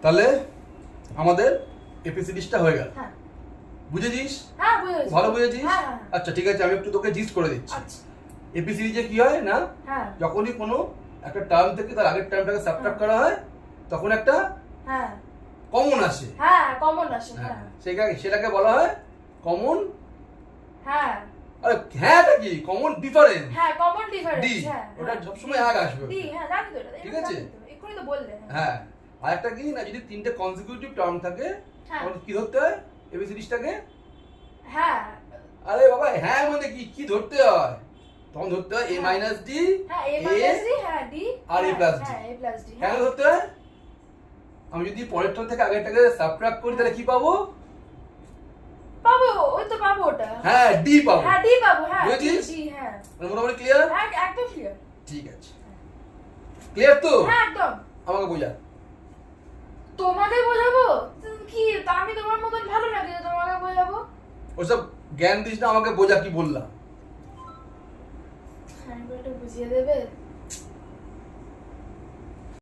তাহলে আমাদের এপিসিডিসটা হয়ে গেল। হ্যাঁ বুঝেছিস? হ্যাঁ বুঝেছি। ভালো বুঝেছিস? হ্যাঁ, হ্যাঁ। আচ্ছা ঠিক আছে, আমি একটু তোকে জিস্ট করে দিচ্ছি। আচ্ছা। এপিসিডিজে কি হয় না, হ্যাঁ যখনই কোনো একটা টার্ম থেকে তার আগের টার্মটাকে সাবট্রাক্ট করা হয় তখন একটা হ্যাঁ কমন আসে। হ্যাঁ কমন আসে। হ্যাঁ, হ্যাঁ সেটাকে বলা হয় কমন। হ্যাঁ আরে হ্যাঁটা কি? Common difference. হ্যাঁ কমন ডিফারেন্স। ডি, হ্যাঁ ওটা সবসময় আগ আসবে। ডি, হ্যাঁ জানি তো এটা। ঠিক আছে? এক্ষুনি তো বললে। হ্যাঁ, আর একটা কি না, যদি তিনটে কনসিকিউটিভ টার্ম থাকে হ্যাঁ। তখন কি ধরতে হয় এবিসিডিসটাকে? হ্যাঁ আরে বাবা হ্যাঁ মানে কি কি ধরতে হয়? তখন ধরতে হয় a মাইনাস ডি, হ্যাঁ a মাইনাস ডি, হ্যাঁ ডি আর a প্লাস ডি। হ্যাঁ a প্লাস ডি। কেন ধরতে হয়? আমি যদি পরেরটা থেকে আগেরটাকে সাবট্রাক্ট করি তাহলে কি পাবো? পাবো, ওই তো পাবো ওটা। হ্যাঁ ডি পাবো। হ্যাঁ ডি পাবো। হ্যাঁ বুঝেছিস? ডি, হ্যাঁ মানে মোটামুটি ক্লিয়ার? হ্যাঁ একদম ক্লিয়ার। ঠিক আছে, ক্লিয়ার তো? হ্যাঁ একদম। আমাকে বোঝা। তোমাকে বোঝাবো? তুমি কি তা আমি তোমার মতন ভালো নাকি যে তোমাকে বোঝাবো? ওসব জ্ঞান দিস না, আমাকে বোঝা কি বললাম। হ্যাঁ একটু বুঝিয়ে দেবে?